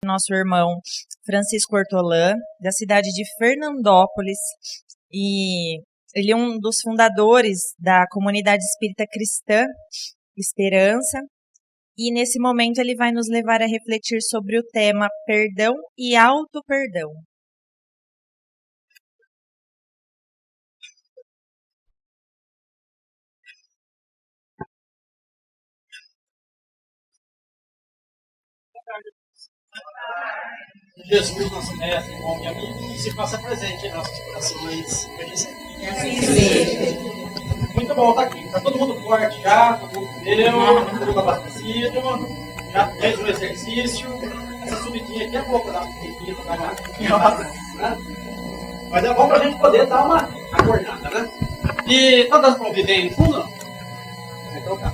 nosso irmão Francisco Hortolã, da cidade de Fernandópolis, e ele é um dos fundadores da comunidade espírita cristã Esperança, e nesse momento ele vai nos levar a refletir sobre o tema perdão e auto-perdão. Jesus, nosso mestre, irmão e amigo, se faça presente em nossos corações. Muito bom estar aqui. Está todo mundo forte já, todo mundo comeu, todo mundo abastecido, já fez o exercício. Essa subidinha aqui é boa para dar um tempinho, para dar uma caminhada, né? Mas é bom para a gente poder dar uma acordada, né? E está dando para ouvir bem no fundo? Então tá.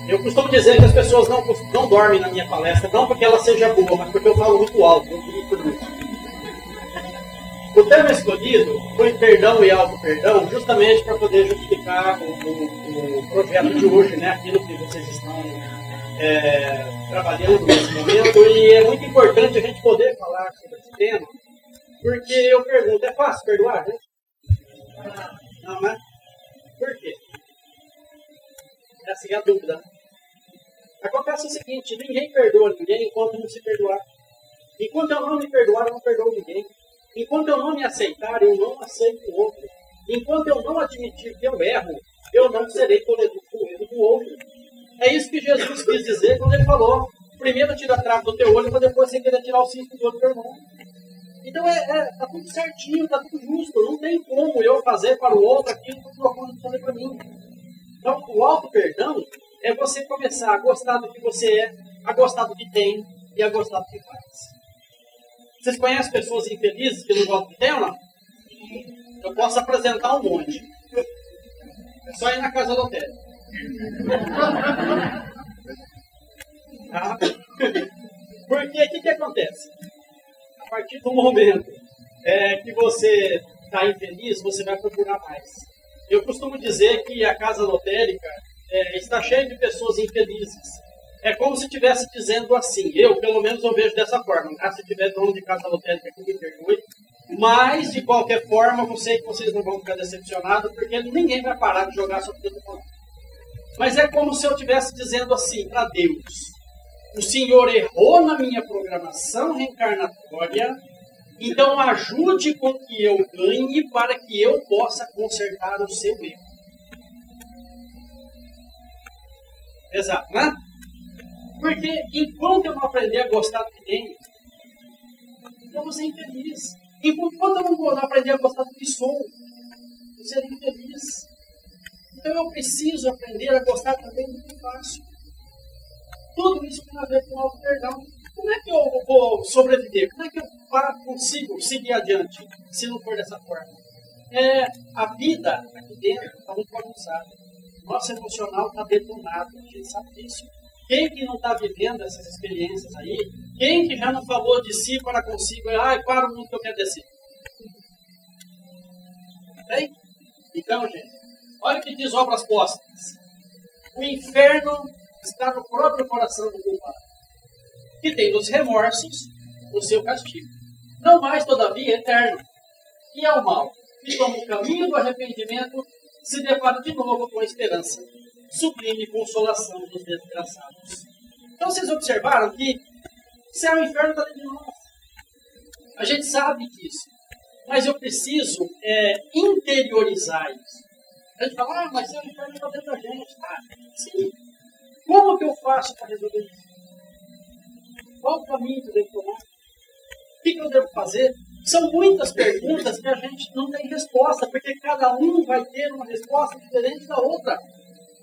Eu costumo dizer que as pessoas não dormem na minha palestra, não porque ela seja boa, mas porque eu falo muito alto, eu grito muito. O tema escolhido foi perdão e auto-perdão, justamente para poder justificar o projeto de hoje, né? Aquilo que vocês estão trabalhando nesse momento. E é muito importante a gente poder falar sobre esse tema, porque eu pergunto, é fácil perdoar, gente? Não, né? Por quê? Essa é a dúvida. Acontece o seguinte, ninguém perdoa ninguém enquanto não se perdoar. Enquanto eu não me perdoar, eu não perdoo ninguém. Enquanto eu não me aceitar, eu não aceito o outro. Enquanto eu não admitir que eu erro, eu não serei tolerante com o erro do outro. É isso que Jesus quis dizer quando ele falou, primeiro tira a trave do teu olho, para depois você querer tirar o cisco do outro teu irmão. Então tá tudo certinho, tá tudo justo. Não tem como eu fazer para o outro aquilo que eu vou fazer para mim. Então, o auto-perdão é você começar a gostar do que você é, a gostar do que tem e a gostar do que faz. Vocês conhecem pessoas infelizes que não gostam do que tem ou não? Eu posso apresentar um monte. É só ir na casa do hotel. Tá? Porque o que acontece? A partir do momento que você está infeliz, você vai procurar mais. Eu costumo dizer que a casa lotérica está cheia de pessoas infelizes. É como se estivesse dizendo assim, pelo menos eu vejo dessa forma, se tiver dono de casa lotérica que me perdoe, mas de qualquer forma eu sei que vocês não vão ficar decepcionados, porque ninguém vai parar de jogar sobre o telefone. Mas é como se eu estivesse dizendo assim para Deus, o Senhor errou na minha programação reencarnatória, então ajude com que eu ganhe para que eu possa consertar o seu erro. Exato, né? Porque enquanto eu não aprender a gostar do que tenho, eu vou ser infeliz. Enquanto eu não aprender a gostar do que sou, eu serei infeliz. Então eu preciso aprender a gostar também do que faço. Tudo isso tem a ver com o auto-perdão. Como é que eu vou sobreviver? Como é que eu consigo seguir adiante se não for dessa forma? A vida aqui dentro está muito bagunçada. Nosso emocional está detonado, a gente sabe disso. Quem que não está vivendo essas experiências aí? Quem que já não falou de si para consigo? Para o mundo que eu quero descer. Bem? Então, gente, olha o que diz Obras Póstumas. O inferno está no próprio coração do culpado, que tem nos remorsos o seu castigo. Não mais, todavia, eterno. E ao mal, que toma o caminho do arrependimento, se depara de novo com a esperança, sublime consolação dos desgraçados. Então vocês observaram que céu e inferno está dentro de nós. A gente sabe disso. Mas eu preciso interiorizar isso. A gente fala, mas céu e inferno está dentro da gente. Sim. Como que eu faço para resolver isso? Qual o caminho que eu devo tomar? O que eu devo fazer? São muitas perguntas que a gente não tem resposta, porque cada um vai ter uma resposta diferente da outra.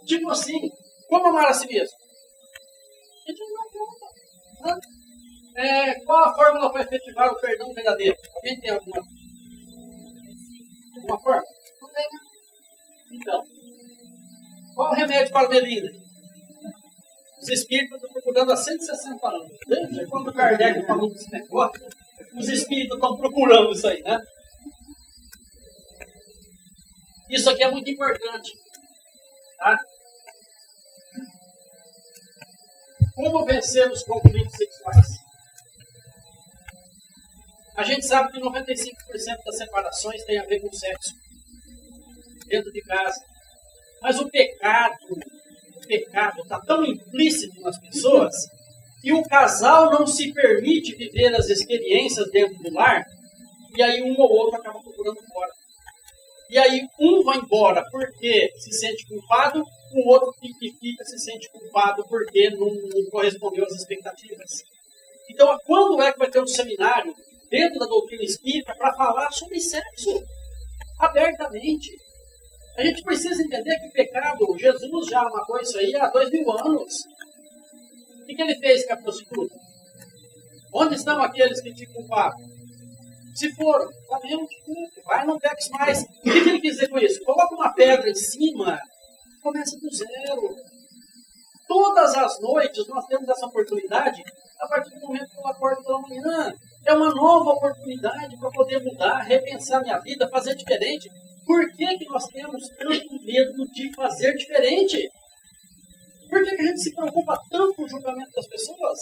Tipo assim, como amar a si mesmo? A gente não pergunta. Qual a fórmula para efetivar o perdão verdadeiro? Alguém tem alguma fórmula? Não tem, né? Então, qual o remédio para a melina? Os espíritos estão procurando há 160 anos. Desde quando o Kardec falou desse negócio, os espíritos estão procurando isso aí, né? Isso aqui é muito importante. Tá? Como vencer os conflitos sexuais? A gente sabe que 95% das separações tem a ver com sexo dentro de casa. Mas o pecado está tão implícito nas pessoas que o casal não se permite viver as experiências dentro do lar, e aí um ou outro acaba procurando fora. E aí um vai embora porque se sente culpado, o outro que fica se sente culpado porque não correspondeu às expectativas. Então, quando é que vai ter um seminário dentro da doutrina espírita para falar sobre sexo abertamente? A gente precisa entender que o pecado, Jesus já matou isso aí há 2000 anos. O que ele fez com a prostituta? Onde estão aqueles que te culpavam? Se foram, tá mesmo, vai, não peques mais. O que ele quis dizer com isso? Coloca uma pedra em cima, começa do zero. Todas as noites nós temos essa oportunidade, a partir do momento que eu acordo pela manhã. É uma nova oportunidade para poder mudar, repensar minha vida, fazer diferente. Por que nós temos tanto medo de fazer diferente? Por que a gente se preocupa tanto com o julgamento das pessoas?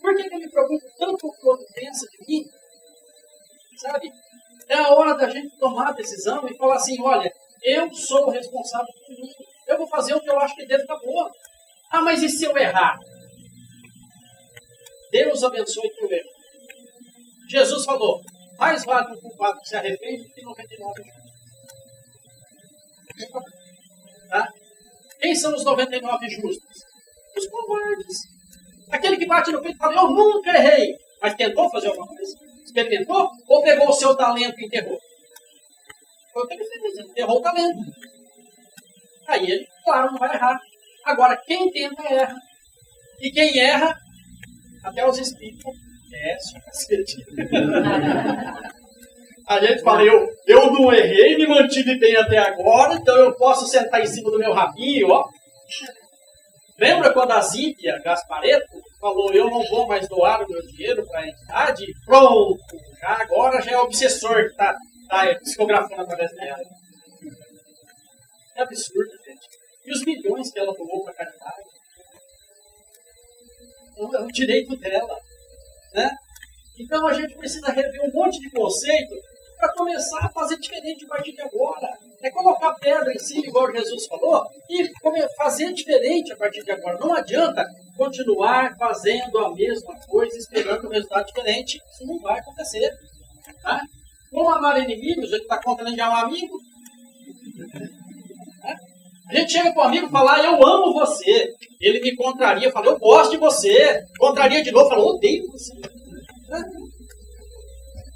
Por que eu me preocupo tanto com o que o outro pensa de mim? Sabe? É a hora da gente tomar a decisão e falar assim, olha, eu sou o responsável por mim. Eu vou fazer o que eu acho que deve estar boa. Ah, mas e se eu errar? Deus abençoe o teu erro. Jesus falou, mais vale um culpado que se arrepende do que 99 justos. Tá? Quem são os 99 justos? Os covardes. Aquele que bate no peito e fala, eu nunca errei. Mas tentou fazer alguma coisa? Experimentou? Ou pegou o seu talento e enterrou? Foi o que ele fez, ele enterrou o talento. Aí ele, claro, não vai errar. Agora, quem tenta, erra. E quem erra, até os espíritos, só cacete. A gente fala, eu não errei, me mantive bem até agora, então eu posso sentar em cima do meu rabinho, ó. Lembra quando a Zíbia Gasparetto falou, eu não vou mais doar o meu dinheiro para a entidade? Pronto, agora já é o obsessor que está psicografando através dela. É absurdo, gente. E os milhões que ela doou para a caridade? É um direito dela. Né? Então a gente precisa rever um monte de conceito para começar a fazer diferente a partir de agora. É colocar pedra em cima, igual Jesus falou, e fazer diferente a partir de agora. Não adianta continuar fazendo a mesma coisa, esperando um resultado diferente. Isso não vai acontecer. Tá? Como amar inimigos, a gente está contando de amar amigo. Né? A gente chega para o amigo e fala, eu amo você. Ele me contraria, fala, eu gosto de você. Contraria de novo, fala, eu odeio você. Né?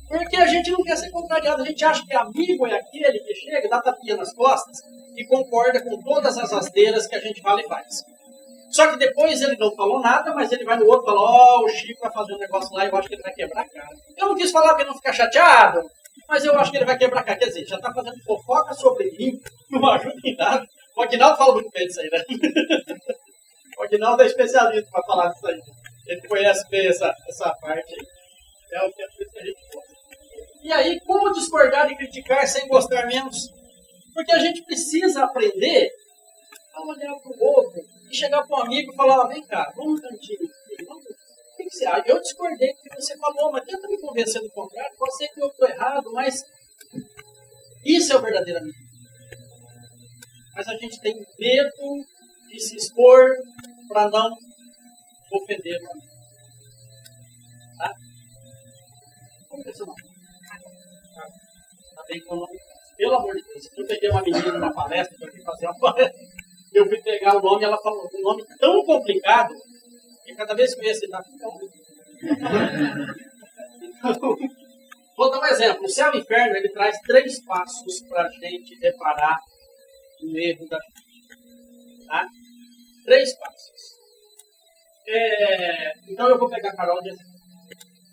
Porque a gente não quer ser contrariado, a gente acha que amigo é aquele que chega, dá tapinha nas costas e concorda com todas as asneiras que a gente fala e faz. Só que depois ele não falou nada, mas ele vai no outro e fala, o Chico vai fazer um negócio lá e eu acho que ele vai quebrar a cara. Eu não quis falar para ele não ficar chateado, mas eu acho que ele vai quebrar a cara. Quer dizer, já está fazendo fofoca sobre mim, não ajuda em nada. O Aguinaldo fala muito bem disso aí, né? O Aguinaldo é especialista para falar disso aí. Ele conhece bem essa parte aí. É o que a gente gosta. E aí, como discordar e criticar sem gostar menos? Porque a gente precisa aprender a olhar para o outro e chegar para um amigo e falar, vem cá, vamos um cantinho. O que você acha? Eu discordei do que você falou, mas tenta me convencer do contrário. Pode ser que eu estou errado, mas isso é o verdadeiro amigo. Mas a gente tem medo de se expor para não ofender o amigo. Tá? Como é seu nome? Tá bem com o nome. Pelo amor de Deus, eu peguei uma menina numa palestra, eu fui fazer uma palestra, eu fui pegar o nome e ela falou um nome tão complicado que cada vez que eu ia citar, então, vou dar um exemplo. O céu e o inferno, ele traz 3 passos para a gente reparar o erro da gente. Tá? 3 passos. Então eu vou pegar a Carol de exemplo.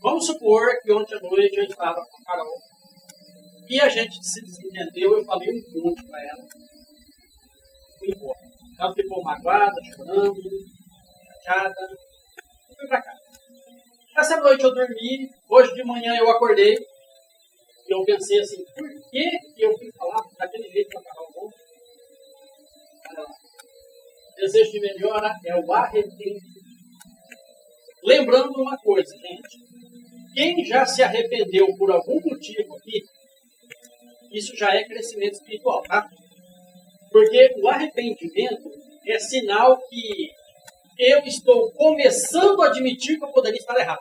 Vamos supor que ontem à noite eu estava com a Carol e a gente se desentendeu, eu falei um monte para ela. Fui embora. Ela ficou magoada, chorando, chateada. Eu fui para casa. Essa noite eu dormi, hoje de manhã eu acordei e eu pensei assim, por que eu fui falar daquele jeito para a Carol ontem? Olha lá. Desejo de melhora é o arrependimento. Lembrando uma coisa, gente. Quem já se arrependeu por algum motivo aqui, isso já é crescimento espiritual, tá? Porque o arrependimento é sinal que eu estou começando a admitir que eu poderia estar errado.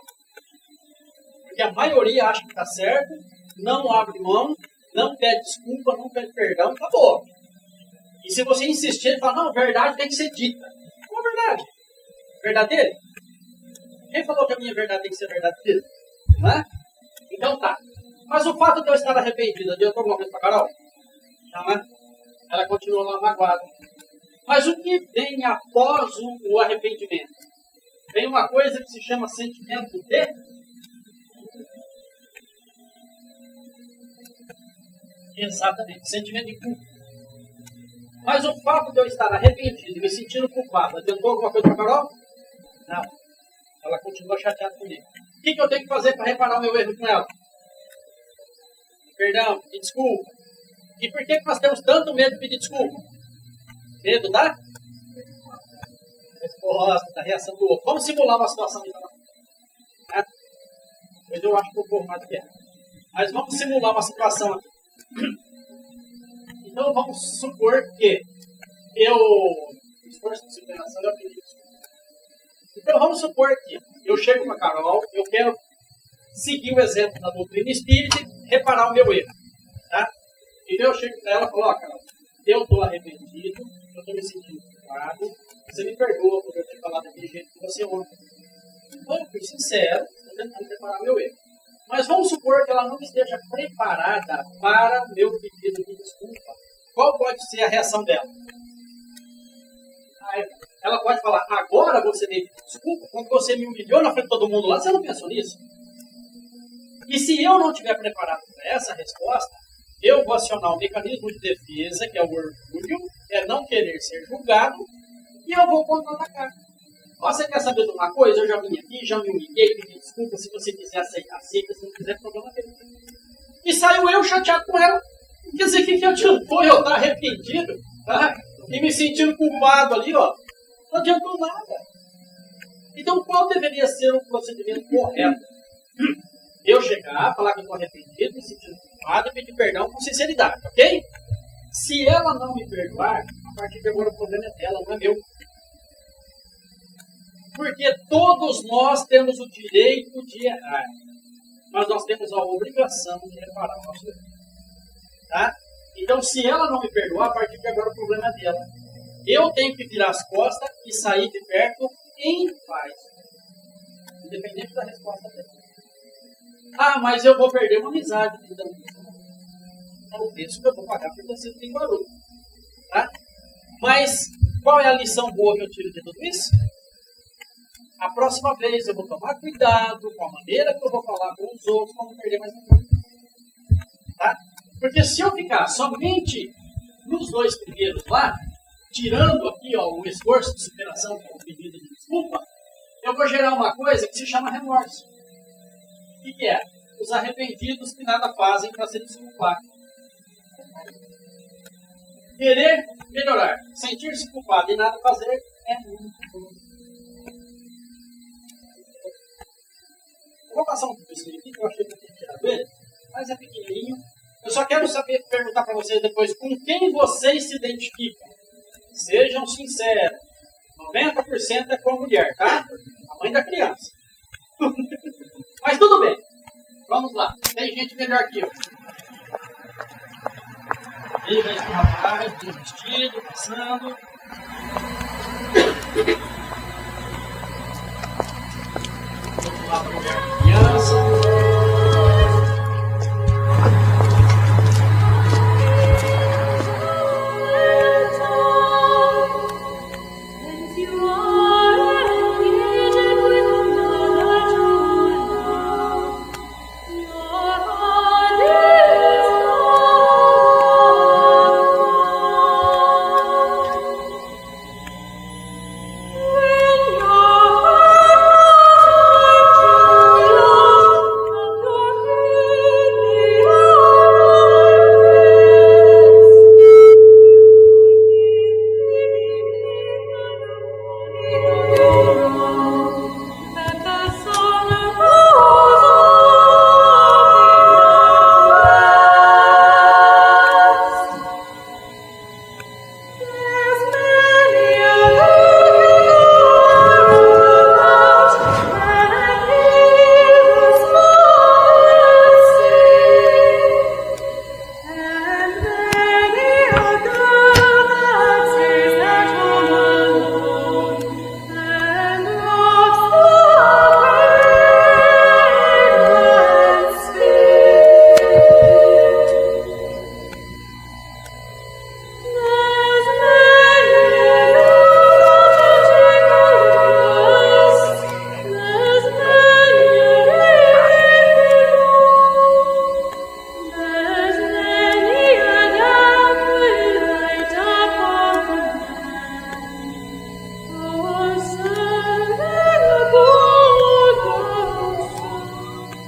Porque a maioria acha que está certo, não abre mão, não pede desculpa, não pede perdão, acabou. E se você insistir, ele fala, não, a verdade tem que ser dita. Qual a verdade? Verdadeira? Quem falou que a minha verdade tem que ser verdadeira? Não é? Então tá. Mas o fato de eu estar arrependido, adiantou alguma coisa para Carol? Não é? Ela continua lá magoada. Mas o que vem após o arrependimento? Vem uma coisa que se chama sentimento de... Exatamente, sentimento de culpa. Mas o fato de eu estar arrependido e me sentindo culpado, adiantou alguma coisa para Carol? Não. Ela continua chateada comigo. O que eu tenho que fazer para reparar o meu erro com ela? Perdão, me desculpa. E por que nós temos tanto medo de pedir desculpa? Medo da resposta, da reação do outro. Vamos simular uma situação então. Pois eu acho que eu vou mais do que é. Mas vamos simular uma situação aqui. Então vamos supor que esforço de superação eu pedi desculpa. Então vamos supor que eu chego com a Carol, eu quero seguir o exemplo da doutrina espírita e reparar o meu erro. Tá? Então eu chego para ela e falo, ó, Carol, eu estou arrependido, eu estou me sentindo culpado, você me perdoa por eu ter falado daquele jeito que você ontem. Então eu fui sincero, estou tentando reparar meu erro. Mas vamos supor que ela não esteja preparada para o meu pedido de desculpa. Qual pode ser a reação dela? Ela pode falar, agora você me pediu desculpa, quando você me humilhou na frente de todo mundo lá, você não pensou nisso? E se eu não estiver preparado para essa resposta, eu vou acionar o mecanismo de defesa, que é o orgulho, é não querer ser julgado, e eu vou contra-atacar. Você quer saber de uma coisa? Eu já vim aqui, já me humilhei, pedi desculpa, se você quiser aceitar, aceita, se não quiser, problema dele. E saiu eu chateado com ela. Quer dizer, que adiantou eu estar arrependido, tá? E me sentindo culpado ali, ó. Não adiantou nada. Então, qual deveria ser o procedimento correto? Eu chegar, falar que eu estou arrependido, me sentindo culpado e pedir perdão com sinceridade, ok? Se ela não me perdoar, a partir de agora o problema é dela, não é meu. Porque todos nós temos o direito de errar, mas nós temos a obrigação de reparar o nosso erro. Tá? Então, se ela não me perdoar, a partir de agora o problema é dela. Eu tenho que virar as costas e sair de perto em paz, independente da resposta dela. Ah, mas eu vou perder uma amizade. Então, é o preço que eu vou pagar por ter sido rigoroso. Tá? Mas qual é a lição boa que eu tiro de tudo isso? A próxima vez eu vou tomar cuidado com a maneira que eu vou falar com os outros para não perder mais ninguém. Tá? Porque se eu ficar somente nos dois primeiros lá, tirando aqui ó, o esforço de superação com o pedido de desculpa, eu vou gerar uma coisa que se chama remorso. O que é? Os arrependidos que nada fazem para se desculpar. Querer melhorar, sentir-se culpado e nada fazer é muito bom. Eu vou passar um pouquinho aqui que eu achei que eu tinha tirado ele, mas é pequenininho. Eu só quero saber, perguntar para vocês depois com quem vocês se identificam. Sejam sinceros. 90% é com a mulher, tá? A mãe da criança. Mas tudo bem. Vamos lá. Tem gente melhor que eu. Ele vai esse rapaz, vestido, passando. Vamos lá para a mulher da criança.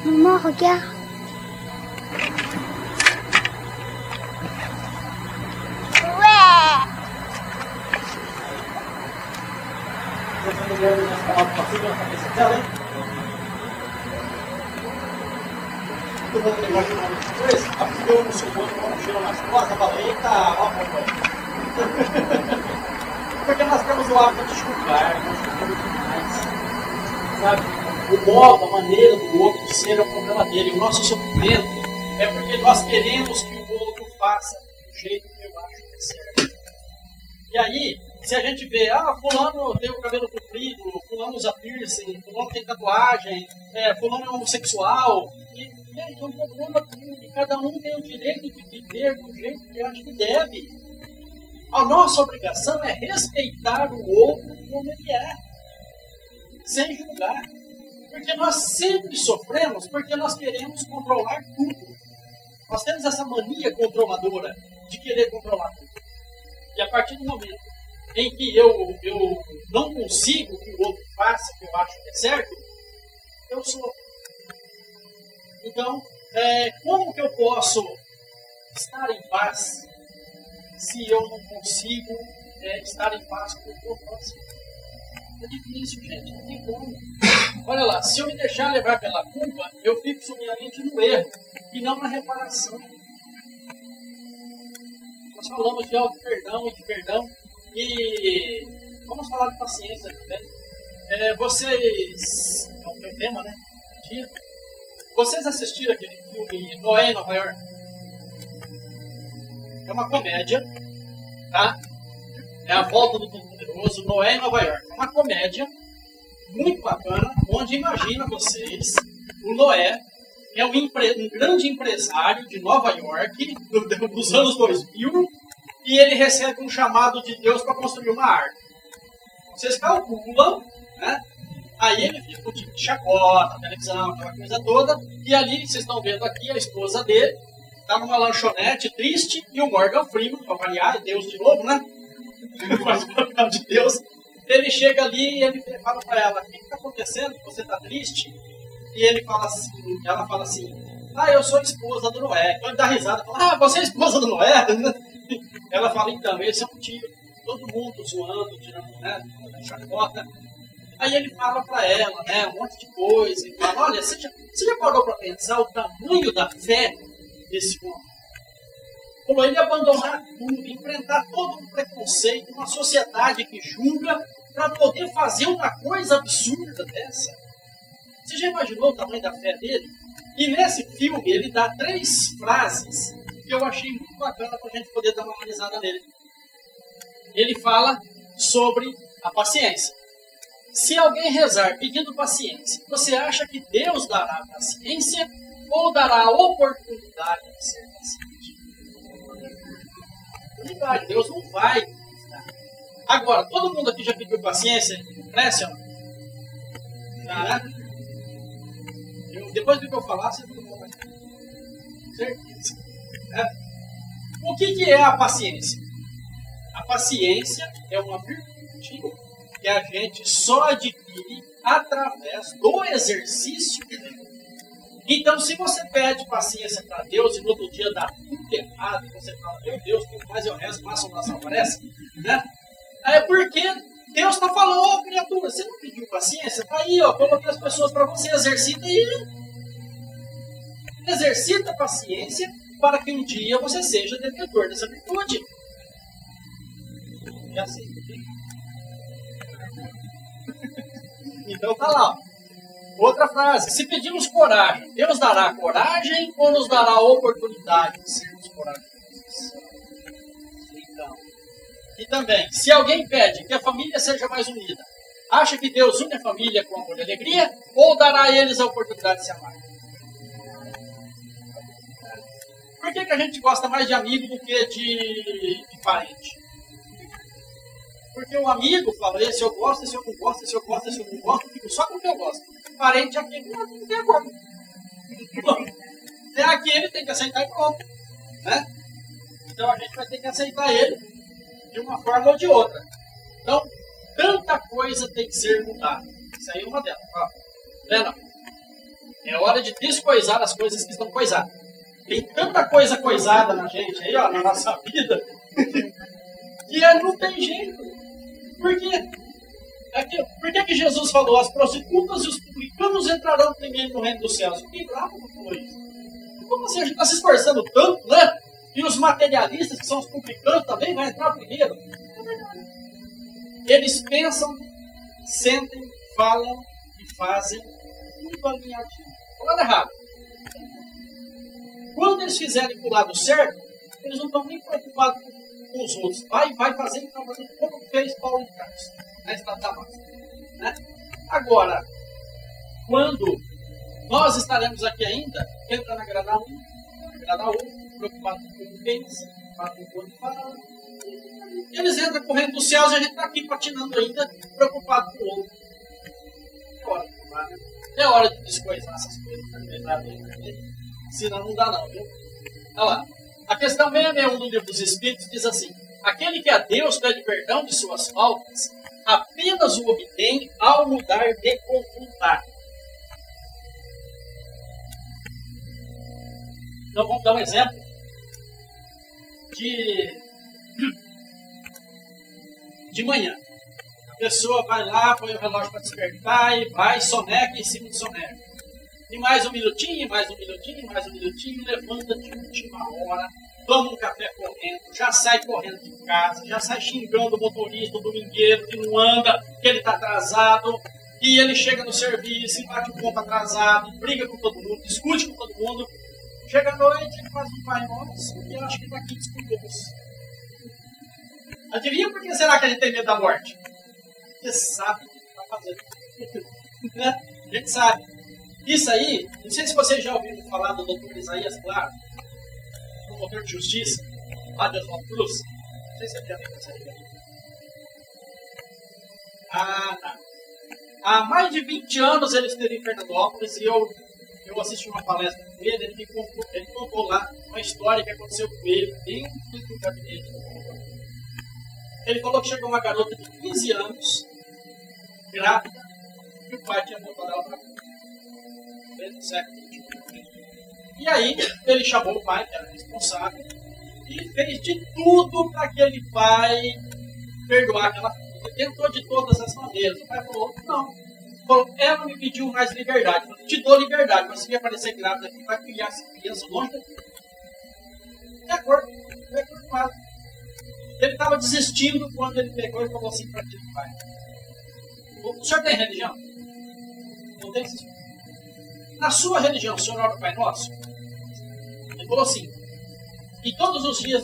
Maman, regarde. Porque nós temos o hábito de julgar, nós julgamos demais, sabe? O modo, a maneira do outro ser é o problema dele. O nosso sofrimento é porque nós queremos que o outro faça do jeito que eu acho que é certo. E aí, se a gente vê, fulano tem o cabelo comprido, fulano usa piercing, fulano tem tatuagem, fulano é homossexual, e aí é um problema que cada um tem o direito de viver do jeito que acha que deve. A nossa obrigação é respeitar o outro como ele é, sem julgar. Porque nós sempre sofremos porque nós queremos controlar tudo. Nós temos essa mania controladora de querer controlar tudo. E a partir do momento em que eu não consigo que o outro faça o que eu acho que é certo, eu sofro. Então, como que eu posso estar em paz se eu não consigo estar em paz com o próximo? É difícil, gente, não tem como. Olha lá, se eu me deixar levar pela culpa, eu fixo minha mente no erro e não na reparação. Nós falamos de auto-perdão e de perdão e vamos falar de paciência também. Vocês, é o meu tema, né? Vocês assistiram aquele filme Noé em Nova York? É uma comédia, tá? É a volta do Todo-Poderoso, Noé em Nova York. É uma comédia muito bacana, onde imagina vocês, o Noé é um grande empresário de Nova York, dos anos 2000, e ele recebe um chamado de Deus para construir uma arca. Vocês calculam, né? Aí ele fica com o tipo de chacota, televisão, aquela coisa toda, e ali, vocês estão vendo aqui, a esposa dele está numa lanchonete triste, e o Morgan Freeman, para variar, é Deus de novo, né? Faz o papel de Deus. Ele chega ali e ele fala para ela: o que está acontecendo? Você está triste? E ela fala assim: eu sou a esposa do Noé. Então ele dá risada e fala: você é a esposa do Noé? Ela fala: então, esse é um tio. Todo mundo zoando, tirando, né, chacota. Aí ele fala para ela, né, um monte de coisa. E fala: olha, você já parou para pensar o tamanho da fé desse homem? Como ele abandonar tudo, enfrentar todo um preconceito, uma sociedade que julga, para poder fazer uma coisa absurda dessa. Você já imaginou o tamanho da fé dele? E nesse filme ele dá 3 frases que eu achei muito bacana para a gente poder dar uma analisada nele. Ele fala sobre a paciência. Se alguém rezar pedindo paciência, você acha que Deus dará paciência ou dará a oportunidade de ser paciente? Deus não vai. Agora, todo mundo aqui já pediu paciência? Preste, ó. Depois do que eu falar, você não vai. Certeza. O que é a paciência? A paciência é uma virtude que a gente só adquire através do exercício dela. Então, se você pede paciência para Deus e no outro dia dá tudo errado, você fala: meu Deus, quanto mais eu rezo, mais a assombração aparece, né? É porque Deus está falando: criatura, você não pediu paciência? Está aí, coloquei as pessoas para você, exercita aí. Exercita a paciência para que um dia você seja detentor dessa virtude. Já sei. Então tá lá. Outra frase: se pedimos coragem, Deus dará coragem ou nos dará a oportunidade de sermos corajosos? Então, e também, se alguém pede que a família seja mais unida, acha que Deus une a família com amor e alegria ou dará a eles a oportunidade de se amar? Por que a gente gosta mais de amigo do que de parente? Porque o amigo fala: esse eu gosto, esse eu não gosto, esse eu gosto, esse eu não gosto, fico só com o que eu gosto. Parente é aquele, não tem como. É aquele, tem que aceitar e pronto. Né? Então a gente vai ter que aceitar ele de uma forma ou de outra. Então, tanta coisa tem que ser mudada. Isso aí é uma delas. Lena. É hora de descoisar as coisas que estão coisadas. Tem tanta coisa coisada na gente aí, ó, na nossa vida, que não tem jeito. Por quê? Por que Jesus falou, as prostitutas e os publicanos entrarão primeiro no reino dos céus? Fiquei bravo quando falou isso. Como assim? A gente está se esforçando tanto, né? E os materialistas, que são os publicanos, também vão entrar primeiro. Eles pensam, sentem, falam e fazem tudo alinhadinho. Do lado errado. Quando eles fizerem pro lado certo, eles não estão nem preocupados com os outros. Vai fazer como fez Paulo de Tarso, na estrada da Damasco, né? Agora, quando nós estaremos aqui ainda, tentando agradar o outro, preocupado com o que pensa, preocupado com o que o outro fala, eles entram correndo dos céus e a gente está aqui patinando ainda, preocupado com o outro. É hora de tomar, né? É hora de descoisar essas coisas, senão não dá não, viu? Olha lá. A questão 661 do Livro dos Espíritos diz assim: aquele que a Deus pede perdão de suas faltas, apenas o obtém ao mudar de conduta. Então vamos dar um exemplo de manhã. A pessoa vai lá, põe o relógio para despertar e vai, soneca em cima do soneca. E mais um minutinho, mais um minutinho, mais um minutinho, levanta de última hora, toma um café correndo, já sai correndo de casa, já sai xingando o motorista, o domingueiro que não anda, que ele está atrasado, e ele chega no serviço e bate o ponto atrasado, briga com todo mundo, discute com todo mundo. Chega à noite, ele faz um Pai Nosso e eu acho que está aqui desculpa-se. Adivinha por que será que a gente tem medo da morte? Porque sabe o que está fazendo. A gente sabe. Isso aí, não sei se vocês já ouviram falar do Dr. Isaías Claro, promotor de justiça, lá de Oswaldo Cruz. Não sei se você já viu essa aí. Tá. Há mais de 20 anos ele esteve em Fernandópolis e eu assisti uma palestra com ele, ele contou lá uma história que aconteceu com ele dentro do gabinete. Ele falou que chegou uma garota de 15 anos, grávida, e o pai tinha botado ela para fora. E aí ele chamou o pai, que era responsável, e fez de tudo para aquele pai perdoar aquela filha. Ele tentou de todas as maneiras. O pai falou, não. Falou, ela me pediu mais liberdade. Eu te dou liberdade, mas se me aparecer grávida aqui, vai criar essa criança longe daqui. De acordo com ela. Ele estava desistindo quando ele pegou e falou assim para aquele pai: o senhor tem religião? Não tem religião. Na sua religião, o senhor ora o Pai Nosso? Ele falou assim. E todos os dias,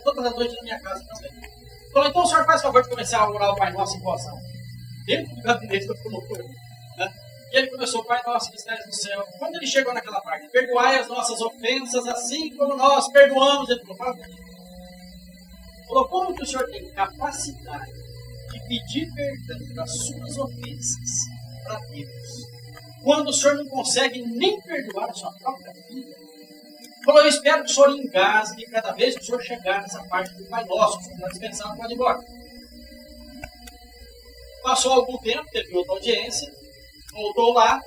todas as noites na minha casa também. Ele falou, então o senhor faz favor de começar a orar o Pai Nosso em voz alta. Dentro do gabinete da promotora. Né? E ele começou, Pai Nosso que estás no céu. Quando ele chegou naquela parte, perdoai as nossas ofensas, assim como nós perdoamos. Ele falou, como que o senhor tem capacidade de pedir perdão das suas ofensas para Deus, quando o senhor não consegue nem perdoar a sua própria filha? Falou, eu espero que o senhor engasgue cada vez que o senhor chegar nessa parte do Pai Nosso, que o senhor está dispensado, pode ir embora. Passou algum tempo, teve outra audiência, voltou lá,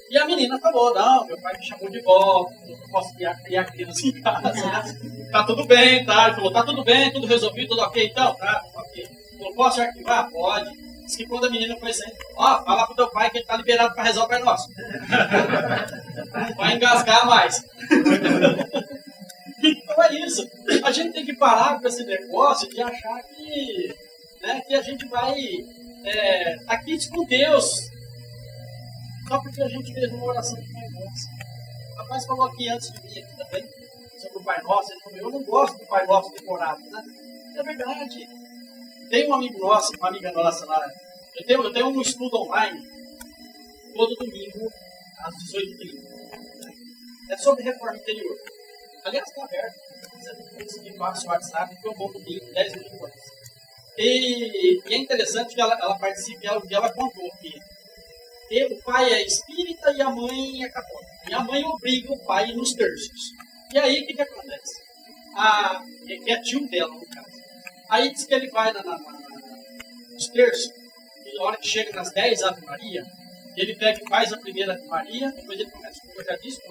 e a menina falou, não, meu pai me chamou de volta, eu não posso criar criança em casa, né? Tá tudo bem, tá? Ele falou, tá tudo bem, tudo resolvido, tudo ok, então? Tá, ok. Eu posso arquivar? Pode. Diz que quando a menina foi saindo, fala pro teu pai que ele tá liberado para rezar o Pai Nosso. Não vai engasgar mais. Então é isso. A gente tem que parar com esse negócio de achar que, né, que a gente vai aqui com Deus só porque a gente fez uma oração de Pai Nosso. O rapaz falou aqui antes de mim aqui também sobre o Pai Nosso. Ele falou, eu não gosto do Pai Nosso decorado, né? É verdade. Tem um amigo nosso, uma amiga nossa lá. Eu tenho um estudo online todo domingo às 18h30. É sobre reforma interior. Aliás, está aberto. Você me passa o WhatsApp que eu vou no link 10 mil horas. E é interessante que ela participe e ela contou que o pai é espírita e a mãe é católica. E a mãe obriga o pai nos terços. E aí o que acontece? Que é tio dela, no caso. Aí diz que ele vai nos terços, e na hora que chega nas 10 Ave Maria, Ele pega e faz a primeira Ave Maria, depois ele começa, como eu já disse.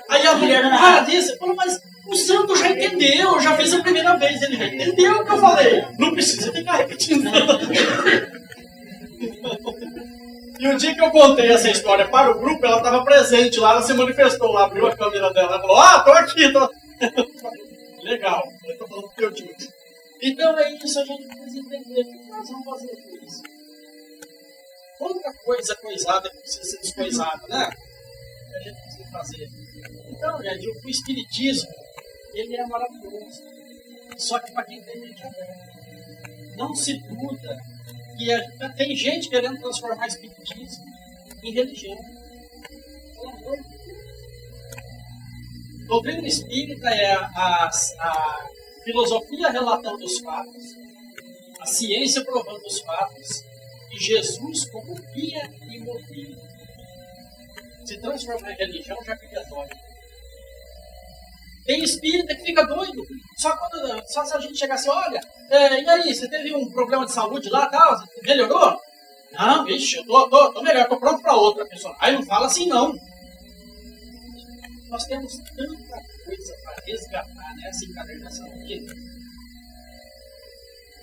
Aí a mulher disse, falou, mas o santo já entendeu, já fez a primeira vez, ele já entendeu o que eu falei. Não precisa ficar repetindo. E o dia que eu contei essa história para o grupo, ela estava presente lá, ela se manifestou lá, abriu a câmera dela, ela falou, tô aqui, tô... Legal, eu tô falando do que eu disse. Então é isso, a gente precisa entender o que nós vamos fazer com isso. Quanta coisa coisada que precisa ser descoisada, né? Que a gente precisa fazer. Então, gente, o espiritismo, ele é maravilhoso. Só que para quem tem mente aberta. Não se iluda que tem gente querendo transformar o espiritismo em religião. Pelo amor de Deus. Doutrina espírita é a filosofia relatando os fatos, a ciência provando os fatos e Jesus como guia e modelo. Se transformar em religião já fica doido. Tem espírita que fica doido. Só se a gente chegar assim, olha, e aí, você teve um problema de saúde lá, tal, melhorou? Não, vixe, eu tô melhor, tô pronto para outra pessoa. Aí não fala assim não. Nós temos tanta coisa para resgatar nessa encadernação aqui.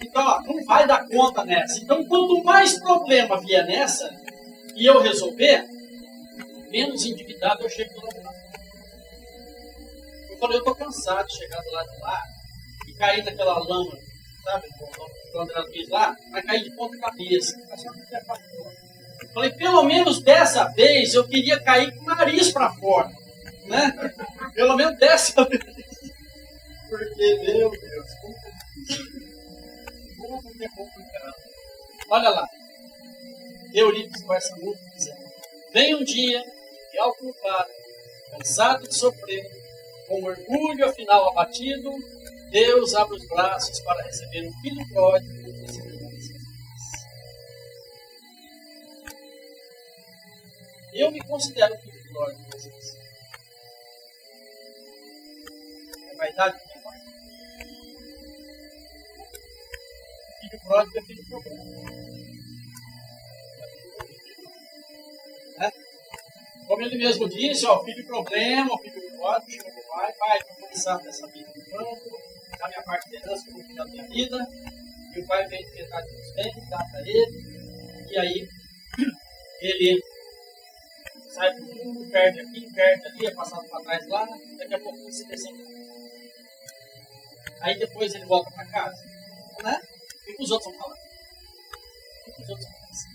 Então, ó, não vai dar conta nessa. Então, quanto mais problema vier nessa e eu resolver, menos endividado eu chego do outro lado. Eu falei, eu estou cansado de chegar do lado de lá e cair naquela lama, sabe? O André Luiz lá, vai cair de ponta cabeça. Eu falei, pelo menos dessa vez eu queria cair com o nariz para fora. Né? Pelo menos dessa vez. Porque, meu Deus, como é complicado. Olha lá. Eurípides com essa música dizendo: vem um dia que ao culpado, cansado de sofrer, com orgulho afinal abatido, Deus abre os braços para receber um filho pródigo. Eu me considero um filho pródigo. É vaidade da minha parte. Filho pródigo é filho problema. Né? Como ele mesmo disse, ó, filho problema, o filho pródigo, chega pro pai, vou começar dessa vida no campo, a minha parte de herança, eu vou cuidar da minha vida, e o pai vem metade dos bens, dá para ele, e aí ele sai do mundo, perde aqui, perde ali, é passado para trás lá, daqui a pouco ele se desenvolve. Aí depois ele volta para casa, né? O que os outros vão falar? O que os outros vão fazer?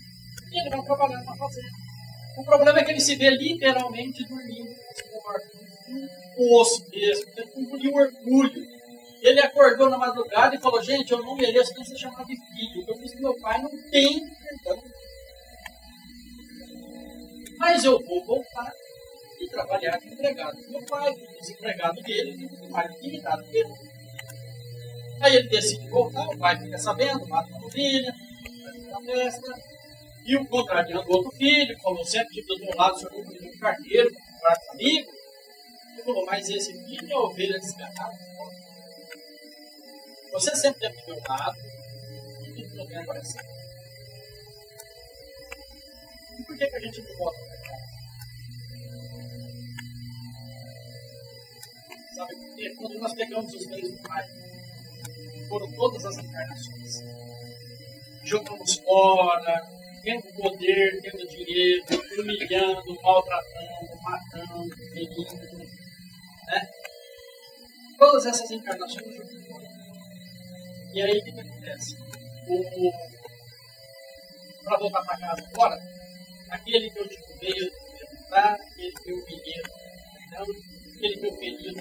E ele vai trabalhar na fazenda. O problema é que ele se vê literalmente dormindo com o osso mesmo, ele engoliu o orgulho. Ele acordou na madrugada e falou: gente, eu não mereço nem ser chamado de filho, o que eu fiz com meu pai não tem perdão. Mas eu vou voltar e trabalhar de empregado do meu pai, do desempregado dele, do pai de dignidade dele. Aí ele decide voltar, o pai fica sabendo, mata uma filha, faz uma festa, e o contrariando outro filho, falou: sempre do meu lado, o senhor não pediu um carteiro, um quarto amigo. Ele falou: mas esse filho é ovelha descartada. Você sempre teve do meu lado, e tudo não tem aparecido. E por que a gente não volta para casa? Sabe por quê? Quando nós pegamos os bens do pai, foram todas as encarnações. Jogamos fora, tendo poder, tendo dinheiro, humilhando, maltratando, matando, ferindo, né? Todas essas encarnações jogamos fora. E aí o que acontece? Para voltar para casa agora, aquele que eu digo veio perguntar, aquele que eu humilhei, aquele que eu feri,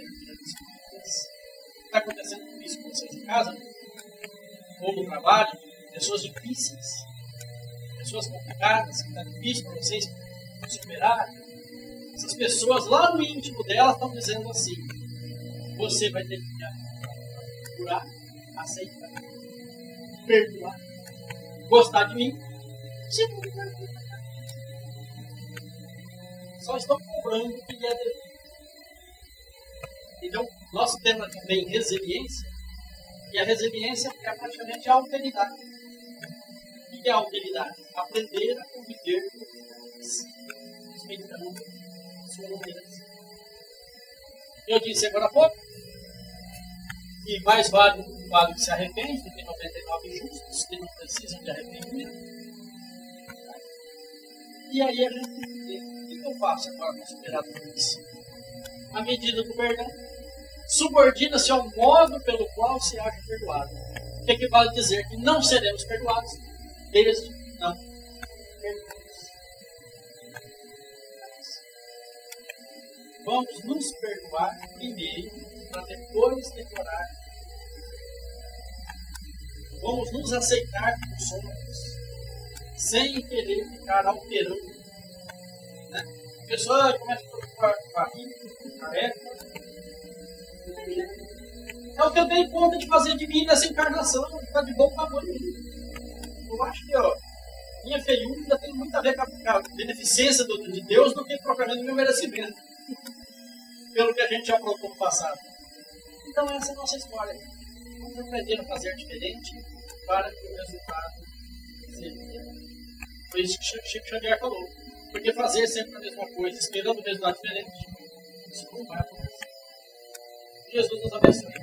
está acontecendo com isso com vocês em casa, ou no trabalho, pessoas difíceis, pessoas complicadas, que está difícil para vocês superar. Essas pessoas lá no íntimo delas estão dizendo assim: você vai ter que curar, aceitar, perdoar, gostar de mim. Você não vai perdoar. Só estão cobrando o que é devido. Então, nosso tema também resiliência, e a resiliência é praticamente a alteridade. que é a humildade? Aprender a conviver com eles, respeitando sua mudança. Eu disse agora há pouco que mais vale um vale que se arrepende do que 99 justos que não precisam de arrependimento. E aí a gente vê, o que eu faço agora para superar tudo isso? A medida do perdão subordina-se ao modo pelo qual se acha perdoado. O que equivale a dizer que não seremos perdoados desde não perdoamos. Vamos nos perdoar primeiro para depois decorar. Vamos nos aceitar como somos, sem querer ficar alterando. Né? A pessoa começa a preocupar com a vida, com a época. É o que eu dei conta de fazer de mim nessa encarnação, está de bom tamanho. Eu acho que minha feiura ainda tem muito a ver com a beneficência de Deus do que propriamente o meu merecimento, pelo que a gente já aprontou no passado. Então essa é a nossa história. Vamos aprender a fazer diferente para que o resultado seja. Foi isso que Chico Xavier falou. Porque fazer sempre a mesma coisa, esperando o resultado diferente, isso não vai acontecer. Jesus nos abençoe.